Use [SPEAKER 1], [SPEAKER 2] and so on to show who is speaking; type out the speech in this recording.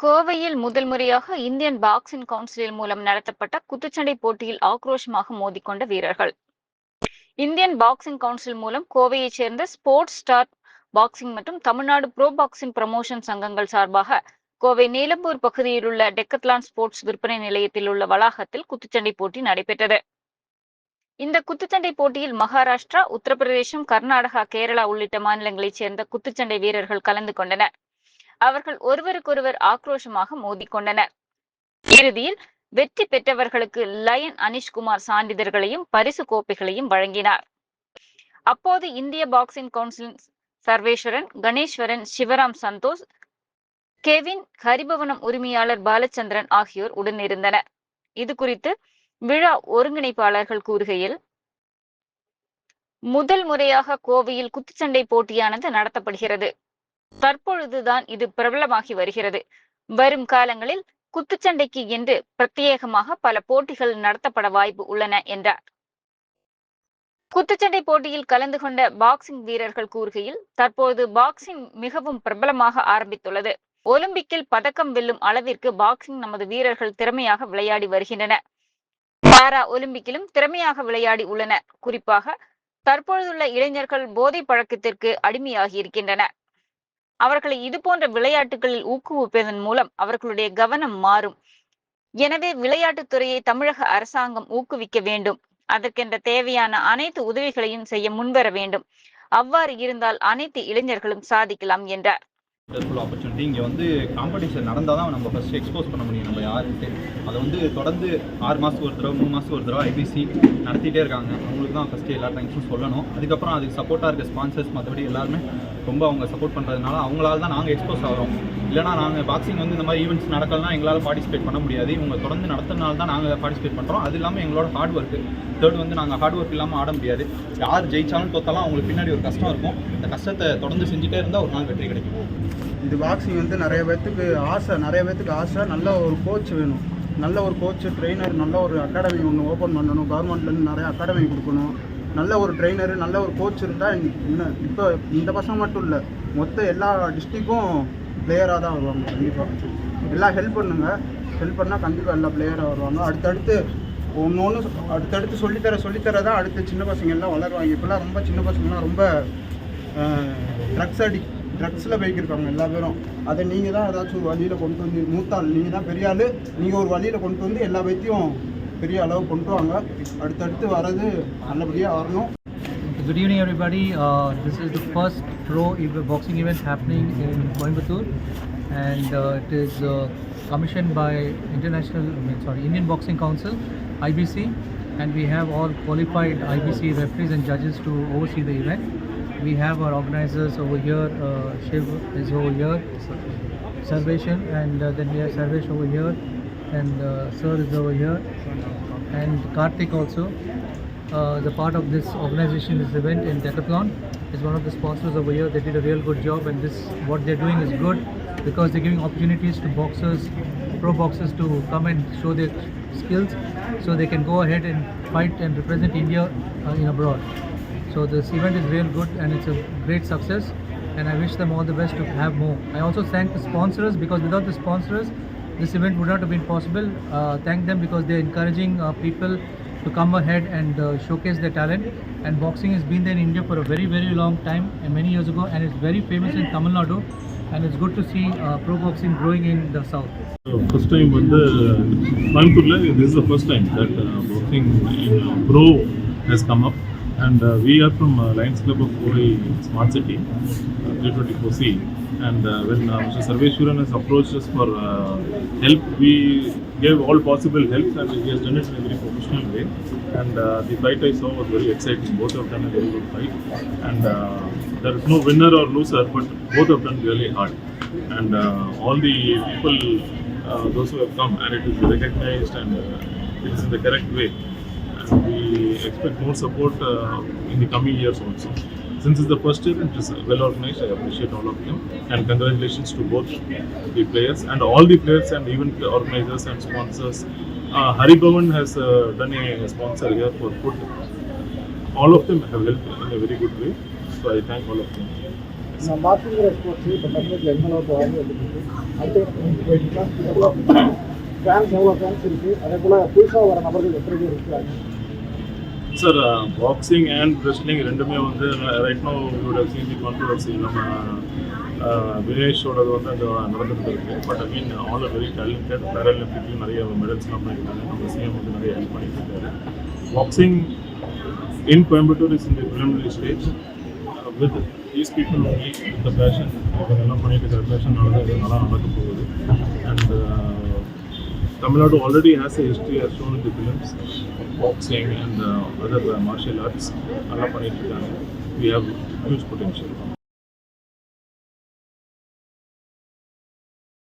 [SPEAKER 1] கோவையில் முதல் முறையாக இந்தியன் பாக்ஸிங் கவுன்சில் மூலம் நடத்தப்பட்ட குத்துச்சண்டை போட்டியில் ஆக்ரோஷமாக மோதிக்கொண்ட வீரர்கள். இந்தியன் பாக்ஸிங் கவுன்சில் மூலம் கோவையைச் சேர்ந்த ஸ்போர்ட்ஸ் ஸ்டார் பாக்ஸிங் மற்றும் தமிழ்நாடு ப்ரோ பாக்ஸிங் ப்ரமோஷன் சங்கங்கள் சார்பாக கோவை நீலம்பூர் பகுதியில் உள்ள டெக்கத்லான் ஸ்போர்ட்ஸ் விற்பனை நிலையத்தில் உள்ள வளாகத்தில் குத்துச்சண்டை போட்டி நடைபெற்றது. இந்த குத்துச்சண்டை போட்டியில் மகாராஷ்டிரா, உத்தரப்பிரதேசம், கர்நாடகா, கேரளா உள்ளிட்ட மாநிலங்களைச் சேர்ந்த குத்துச்சண்டை வீரர்கள் கலந்து கொண்டனர். அவர்கள் ஒருவருக்கொருவர் ஆக்ரோஷமாக மோதிக்கொண்டனர். இறுதியில் வெற்றி பெற்றவர்களுக்கு லயன் அனிஷ்குமார் சான்றிதழ்களையும் பரிசு கோப்பைகளையும் வழங்கினார். அப்போது இந்திய பாக்ஸிங் கவுன்சில் சர்வேஸ்வரன், கணேஸ்வரன், சிவராம் சந்தோஷ், கெவின், ஹரிபவனம் உரிமையாளர் பாலச்சந்திரன் ஆகியோர் உடனிருந்தனர். இது குறித்து விழா ஒருங்கிணைப்பாளர்கள் கூறுகையில், முதல் முறையாக கோவையில் குத்துச்சண்டை போட்டியானது நடத்தப்படுகிறது. தற்பொழுதுதான் இது பிரபலமாகி வருகிறது. வரும் காலங்களில் குத்துச்சண்டைக்கு என்று பிரத்யேகமாக பல போட்டிகள் நடத்தப்பட வாய்ப்பு உள்ளன என்றார். குத்துச்சண்டை போட்டியில் கலந்து கொண்ட பாக்ஸிங் வீரர்கள் கூறுகையில், தற்போது பாக்ஸிங் மிகவும் பிரபலமாக ஆரம்பித்துள்ளது. ஒலிம்பிக்கில் பதக்கம் வெல்லும் அளவிற்கு பாக்ஸிங் நமது வீரர்கள் திறமையாக விளையாடி வருகின்றனர். பாரா ஒலிம்பிக்கிலும் திறமையாக விளையாடி உள்ளனர். குறிப்பாக தற்பொழுதுள்ள இளைஞர்கள் போதை பழக்கத்திற்கு அடிமையாகி இருக்கின்றனர். அவர்களை இதுபோன்ற விளையாட்டுகளில் ஊக்குவிப்பதன் மூலம் அவர்களுடைய கவனம் மாறும். எனவே விளையாட்டுத் துறையை தமிழக அரசாங்கம் ஊக்குவிக்க வேண்டும். அதற்கென்ற தேவையான அனைத்து உதவிகளையும் செய்ய முன்வர வேண்டும். அவ்வாறு இருந்தால் அனைத்து இளைஞர்களும் சாதிக்கலாம் என்றார்.
[SPEAKER 2] ஆப்பர்ச்சுனிட்டி இங்கே வந்து காம்படிஷன் நடந்தால் தான் நம்ம ஃபஸ்ட்டு எக்ஸ்போஸ் பண்ண முடியும் நம்ம யாருன்ட்டு. அதை வந்து தொடர்ந்து 6 மாதத்துக்கு ஒரு தடவை 3 மாதத்துக்கு ஒரு தடவை ஐபிசி நடத்திட்டே இருக்காங்க. அவங்களுக்கு தான் ஃபஸ்ட்டு எல்லா தேங்க்ஸும் சொல்லணும். அதுக்கப்புறம் அதுக்கு சப்போர்ட்டாக இருக்க ஸ்பான்சர்ஸ் மற்றபடி எல்லாருமே ரொம்ப அவங்க சப்போர்ட் பண்ணுறதுனால அவங்களால தான் நாங்கள் எக்ஸ்போஸ் ஆகிறோம். இல்லைனா நாங்கள் பாக்ஸிங் வந்து இந்த மாதிரி ஈவெண்ட்ஸ் நடக்கலாம் எங்களால் பார்ட்டிசிபேட் பண்ண முடியாது. இவங்க தொடர்ந்து நடத்துறதுனால தான் நாங்கள் பார்ட்டிசிபேட் பண்ணுறோம். அது இல்லாமல் எங்களோட ஹார்ட் ஒர்க்கு. தேர்ட் வந்து நாங்கள் ஹார்ட் ஒர்க் இல்லாமல் ஆட முடியாது. யார் ஜெயிச்சாலும் தோத்தாலும் அவங்களுக்கு பின்னாடி ஒரு கஷ்டம் இருக்கும். அந்த கஷ்டத்தை தொடர்ந்து செஞ்சுட்டே இருந்தால் ஒரு நாள் வெற்றி கிடைக்கும்.
[SPEAKER 3] இது பாக்ஸிங் வந்து நிறைய பேர்த்துக்கு ஆசை. நல்ல ஒரு கோச் வேணும். நல்ல ஒரு கோச்சு, ட்ரெயினர், நல்ல ஒரு அகாடமி ஒன்று ஓப்பன் பண்ணணும். கவர்மெண்ட்லேருந்து நிறைய அகாடமி கொடுக்கணும். நல்ல ஒரு ட்ரெயினரு, நல்ல ஒரு கோச் இருந்தால் இன்னும் இப்போ இந்த பசங்க மட்டும் இல்லை, மொத்த எல்லா டிஸ்ட்ரிக்கும் பிளேயராக தான் வருவாங்க. கண்டிப்பாக எல்லாம் ஹெல்ப் பண்ணால் கண்டிப்பாக எல்லா பிளேயராக வருவாங்க. அடுத்தடுத்து அடுத்தடுத்து சொல்லித்தர தான் அடுத்து சின்ன பசங்க எல்லாம் வளருவாங்க. இப்போல்லாம் ரொம்ப சின்ன பசங்கள்லாம் ரொம்ப ட்ரக்ஸில் போய்க்கிருக்காங்க எல்லா பேரும். அதை நீங்கள் தான் ஏதாச்சும் ஒரு வழியில் கொண்டு வந்து, மூத்தாள் நீங்கள் தான் பெரிய ஆள், நீங்கள் ஒரு வழியில் கொண்டு வந்து எல்லா பேர்த்தையும் பெரிய அளவு கொண்டு வாங்க. அடுத்தடுத்து வர்றது நல்லபடியாக வரணும்.
[SPEAKER 4] Good evening everybody. This is the first pro boxing event happening in Coimbatore, and it is commissioned by Indian Boxing Council, IBC, and we have all qualified IBC referees and judges to oversee the event. We have our organizers over here. Shiv is over here, Sarveshan, and then we have Sarvesh over here, and Sir is over here, and Karthik also. The part of this organization, this event in Decathlon, is one of the sponsors over here. They did a real good job, and what they're doing is good because they're giving opportunities to boxers, pro boxers, to come and show their skills so they can go ahead and fight and represent India in abroad. So this event is real good and it's a great success, and I wish them all the best to have more. I also thank the sponsors, because without the sponsors this event would not have been possible. Thank them because they're encouraging people to come ahead and showcase their talent. And boxing has been there in India for a very, very long time, and many years ago, and it's very famous in Tamil Nadu, and it's good to see pro boxing growing in the south.
[SPEAKER 5] First time வந்து Coimbatore, this is the first time that boxing in pro has come up, and we are from Lions Club of Kovai Smart City, 324C, and when Mr. Sarveshwaran has approached us for help, we gave all possible help, and he has done it in a very professional way. And the fight I saw was very exciting. Both have done a very good fight, and there is no winner or loser, but both have done really hard. And all the people, those who have come, and it is recognized, and it is in the correct way. And we expect more support in the coming years also. Since it's the first year, it is well organized. I appreciate all of them, and congratulations to both the players and all the players and even the organizers and sponsors. Haribavan has done a sponsor here for food. All of them have helped in a very good way, so I thank all of them.
[SPEAKER 6] பாக்ஸிங்கிற sports இப்போ தமிழகத்தில் எந்த அளவுக்கு வாங்கி வந்துருக்கு அடுத்த போயிட்டுருக்கா fans எவ்வளோ fans இருக்குது அதே போல் புதுசாக வர நபர்கள் எத்தனை பேர் இருக்கிறாங்க?
[SPEAKER 5] சார் பாக்ஸிங் அண்ட் ரெஸ்லிங் ரெண்டுமே வந்து right no would have seen the controversy நம்ம வினேஷோடது வந்து அந்த நடந்துட்டு இருக்கு. But again all are very talented, பேராலிம்பிக்லையும் நிறைய மெடல்ஸ்லாம் பண்ணியிருக்காங்க. நம்ம சிஎம் வந்து நிறைய ஹெல்ப் பண்ணிட்டு இருக்காரு. Boxing in Coimbatore is in the preliminary stage with these people only the passion இதெல்லாம் பண்ணிட்டு இருக்கிற பேஷனால தான் இது நல்லா நடக்க போகுது. And Tamil Nadu already has a history as shown in the films of boxing and other martial arts. We have huge potential.